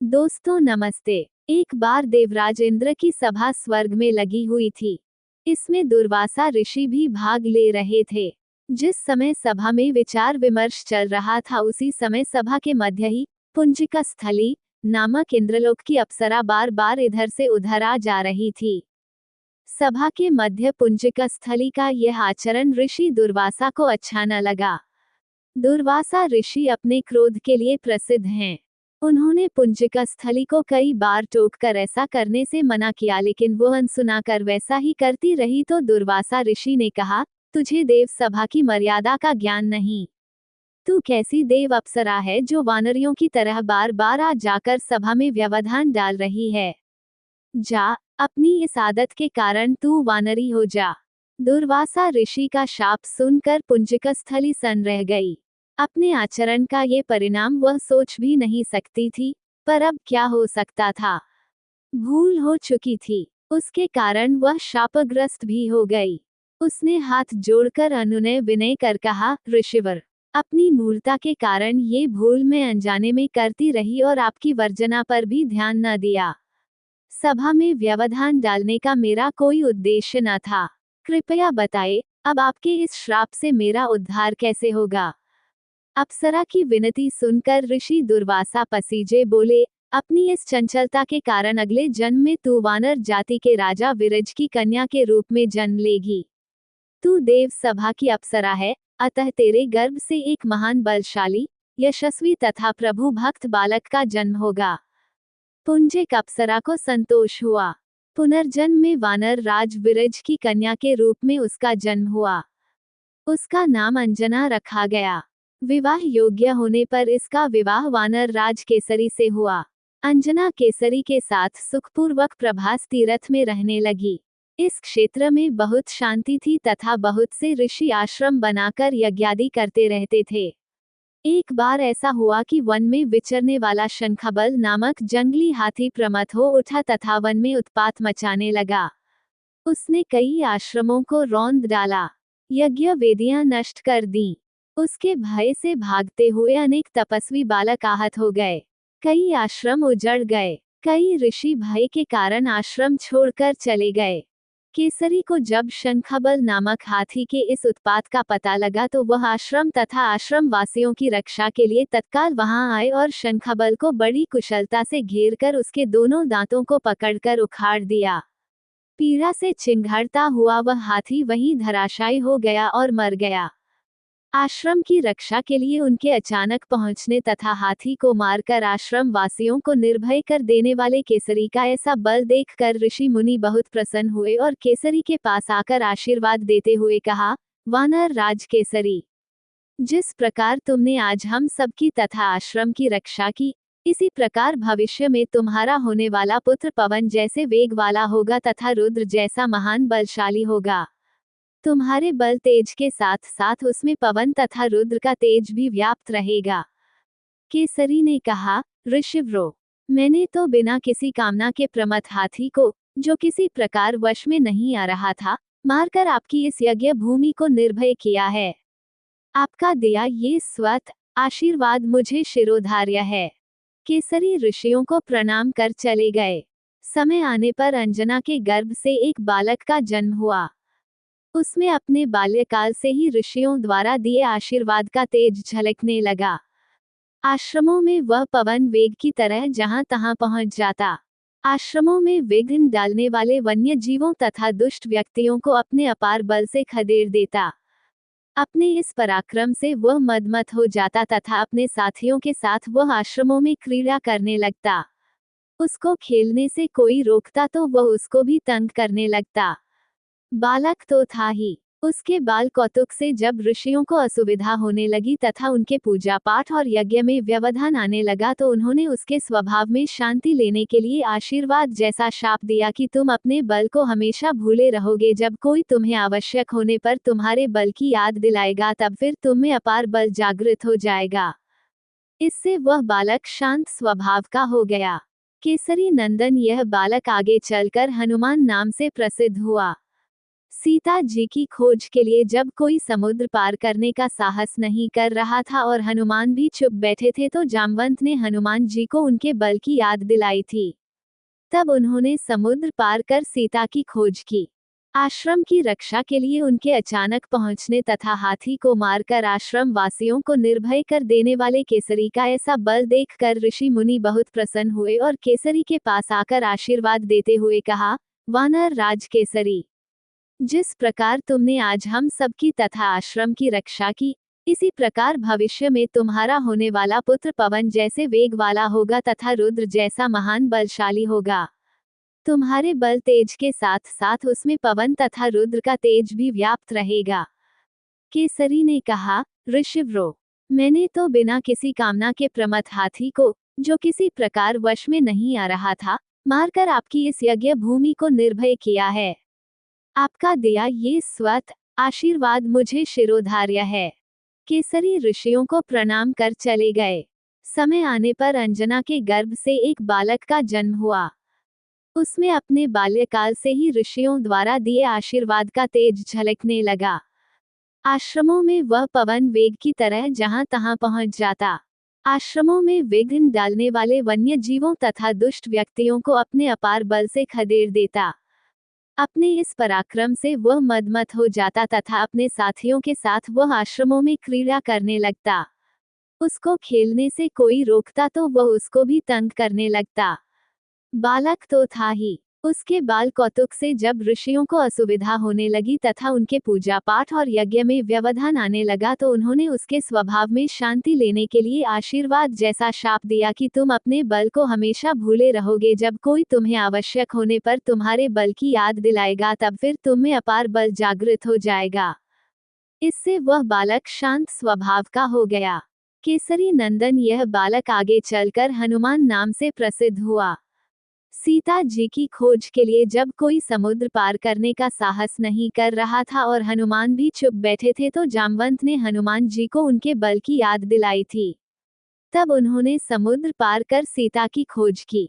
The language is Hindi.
दोस्तों नमस्ते। एक बार देवराज इंद्र की सभा स्वर्ग में लगी हुई थी। इसमें दुर्वासा ऋषि भी भाग ले रहे थे। जिस समय सभा में विचार विमर्श चल रहा था उसी समय सभा के मध्य ही पुंजिका स्थली नामक इंद्रलोक की अप्सरा बार बार इधर से उधर आ जा रही थी। सभा के मध्य पुंजिका स्थली का यह आचरण ऋषि दुर्वासा को अच्छा न लगा। दुर्वासा ऋषि अपने क्रोध के लिए प्रसिद्ध हैं। उन्होंने पुंजिका स्थली को कई बार टोककर ऐसा करने से मना किया, लेकिन वो अनसुना कर वैसा ही करती रही। तो दुर्वासा ऋषि ने कहा, तुझे देव सभा की मर्यादा का ज्ञान नहीं। तू कैसी देव अप्सरा है जो वानरियों की तरह बार बार आ जाकर सभा में व्यवधान डाल रही है। जा, अपनी इस आदत के कारण तू वानरी हो जा। दुर्वासा ऋषि का शाप सुनकर पुंजिका स्थली सन्न रह गई। अपने आचरण का ये परिणाम वह सोच भी नहीं सकती थी, पर अब क्या हो सकता था। भूल हो चुकी थी, उसके कारण वह शापग्रस्त भी हो गई। उसने हाथ जोड़कर अनुनय विनय कर कहा, ऋषिवर, अपनी मूर्ता के कारण ये भूल मैं अनजाने में करती रही और आपकी वर्जना पर भी ध्यान न दिया। सभा में व्यवधान डालने का मेरा कोई उद्देश्य न था। कृपया बताएं, अब आपके इस श्राप से मेरा उद्धार कैसे होगा। अप्सरा की विनती सुनकर ऋषि दुर्वासा पसीजे बोले, अपनी इस चंचलता के कारण अगले जन्म में तू वानर जाति के राजा विरज की कन्या के रूप में जन्म लेगी। तू देव सभा की अप्सरा है, अतः तेरे गर्भ से एक महान बलशाली, यशस्वी तथा प्रभु भक्त बालक का जन्म होगा। पुंजिक अप्सरा को संतोष हुआ। पुनर्जन्म में वानर राज विरज की कन्या के रूप में उसका जन्म हुआ। उसका नाम अंजना रखा गया। विवाह योग्य होने पर इसका विवाह वानर राज केसरी से हुआ। अंजना केसरी के साथ सुखपूर्वक प्रभास तीर्थ में रहने लगी। इस क्षेत्र में बहुत शांति थी तथा बहुत से ऋषि आश्रम बनाकर यज्ञादि करते रहते थे। एक बार ऐसा हुआ कि वन में विचरने वाला शंखबल नामक जंगली हाथी प्रमथ हो उठा तथा वन में उत्पात मचाने लगा। उसने कई आश्रमों को रौंद डाला, यज्ञ वेदियां नष्ट कर दी। उसके भय से भागते हुए अनेक तपस्वी बालक आहत हो गए। कई आश्रम उजड़ गए। कई ऋषि भय के कारण आश्रम छोड़कर चले गए। केसरी को जब शंखबल नामक हाथी के इस उत्पात का पता लगा तो वह आश्रम तथा आश्रम वासियों की रक्षा के लिए तत्काल वहां आए और शंखबल को बड़ी कुशलता से घेरकर उसके दोनों दांतों को पकड़कर उखाड़ दिया। पीड़ा से चिंघाड़ता हुआ वह हाथी वहीं धराशायी हो गया और मर गया। आश्रम की रक्षा के लिए उनके अचानक पहुंचने तथा हाथी को मारकर आश्रम वासियों को निर्भय कर देने वाले केसरी का ऐसा बल देखकर ऋषि मुनि बहुत प्रसन्न हुए और केसरी के पास आकर आशीर्वाद देते हुए कहा, वानर राज केसरी, जिस प्रकार तुमने आज हम सबकी तथा आश्रम की रक्षा की, इसी प्रकार भविष्य में तुम्हारा होने वाला पुत्र पवन जैसे वेग वाला होगा तथा रुद्र जैसा महान बलशाली होगा। तुम्हारे बल तेज के साथ साथ उसमें पवन तथा रुद्र का तेज भी व्याप्त रहेगा। केसरी ने कहा, ऋषिव्रो, मैंने तो बिना किसी कामना के प्रमथ हाथी को, जो किसी प्रकार वश में नहीं आ रहा था, मारकर आपकी इस यज्ञ भूमि को निर्भय किया है। आपका दिया ये स्वत आशीर्वाद मुझे शिरोधार्य है। केसरी ऋषियों को प्रणाम कर चले गए। समय आने पर अंजना के गर्भ से एक बालक का जन्म हुआ। उसमें अपने बाल्यकाल से ही ऋषियों द्वारा दिए आशीर्वाद का तेज झलकने लगा। आश्रमों में वह पवन वेग की तरह जहां तहां पहुंच जाता। आश्रमों में विघ्न डालने वाले वन्य जीवों तथा दुष्ट व्यक्तियों को अपने अपार बल से खदेड़ देता। अपने इस पराक्रम से वह मदमत हो जाता तथा अपने साथियों के साथ वह आश्रमों में क्रीड़ा करने लगता। उसको खेलने से कोई रोकता तो वह उसको भी तंग करने लगता। बालक तो था ही, उसके बाल कौतुक से जब ऋषियों को असुविधा होने लगी तथा उनके पूजा पाठ और यज्ञ में व्यवधान आने लगा तो उन्होंने उसके स्वभाव में शांति लेने के लिए आशीर्वाद जैसा शाप दिया कि तुम अपने बल को हमेशा भूले रहोगे। जब कोई तुम्हें आवश्यक होने पर तुम्हारे बल की याद दिलाएगा तब फिर तुम में अपार बल जागृत हो जाएगा। इससे वह बालक शांत स्वभाव का हो गया। केसरी नंदन यह बालक आगे चलकर हनुमान नाम से प्रसिद्ध हुआ। सीता जी की खोज के लिए जब कोई समुद्र पार करने का साहस नहीं कर रहा था और हनुमान भी चुप बैठे थे तो जामवंत ने हनुमान जी को उनके बल की याद दिलाई थी। तब उन्होंने समुद्र पार कर सीता की खोज की। आश्रम की रक्षा के लिए उनके अचानक पहुंचने तथा हाथी को मारकर आश्रम वासियों को निर्भय कर देने वाले केसरी का ऐसा बल देखकर ऋषि मुनि बहुत प्रसन्न हुए और केसरी के पास आकर आशीर्वाद देते हुए कहा, वानर राज केसरी, जिस प्रकार तुमने आज हम सबकी तथा आश्रम की रक्षा की, इसी प्रकार भविष्य में तुम्हारा होने वाला पुत्र पवन जैसे वेग वाला होगा तथा रुद्र जैसा महान बलशाली होगा। तुम्हारे बल तेज के साथ साथ उसमें पवन तथा रुद्र का तेज भी व्याप्त रहेगा। केसरी ने कहा, ऋषिव्रो, मैंने तो बिना किसी कामना के प्रमथ हाथी को, जो किसी प्रकार वश में नहीं आ रहा था, मारकर आपकी इस यज्ञ भूमि को निर्भय किया है। आपका दिया ये स्वत आशीर्वाद मुझे शिरोधार्य है। केसरी ऋषियों को प्रणाम कर चले गए। समय आने पर अंजना के गर्भ से एक बालक का जन्म हुआ। उसमें अपने बाल्यकाल से ही ऋषियों द्वारा दिए आशीर्वाद का तेज झलकने लगा। आश्रमों में वह पवन वेग की तरह जहां तहां पहुंच जाता। आश्रमों में विघ्न डालने वाले वन्य जीवों तथा दुष्ट व्यक्तियों को अपने अपार बल से खदेड़ देता। अपने इस पराक्रम से वह मदमत हो जाता तथा अपने साथियों के साथ वह आश्रमों में क्रीड़ा करने लगता। उसको खेलने से कोई रोकता तो वह उसको भी तंग करने लगता। बालक तो था ही, उसके बाल कौतुक से जब ऋषियों को असुविधा होने लगी तथा उनके पूजा पाठ और यज्ञ में व्यवधान आने लगा तो उन्होंने उसके स्वभाव में शांति लेने के लिए आशीर्वाद जैसा शाप दिया कि तुम अपने बल को हमेशा भूले रहोगे। जब कोई तुम्हें आवश्यक होने पर तुम्हारे बल की याद दिलाएगा तब फिर तुम में अपार बल जागृत हो जाएगा। इससे वह बालक शांत स्वभाव का हो गया। केसरी नंदन यह बालक आगे चलकर हनुमान नाम से प्रसिद्ध हुआ। सीता जी की खोज के लिए जब कोई समुद्र पार करने का साहस नहीं कर रहा था और हनुमान भी चुप बैठे थे तो जामवंत ने हनुमान जी को उनके बल की याद दिलाई थी। तब उन्होंने समुद्र पार कर सीता की खोज की।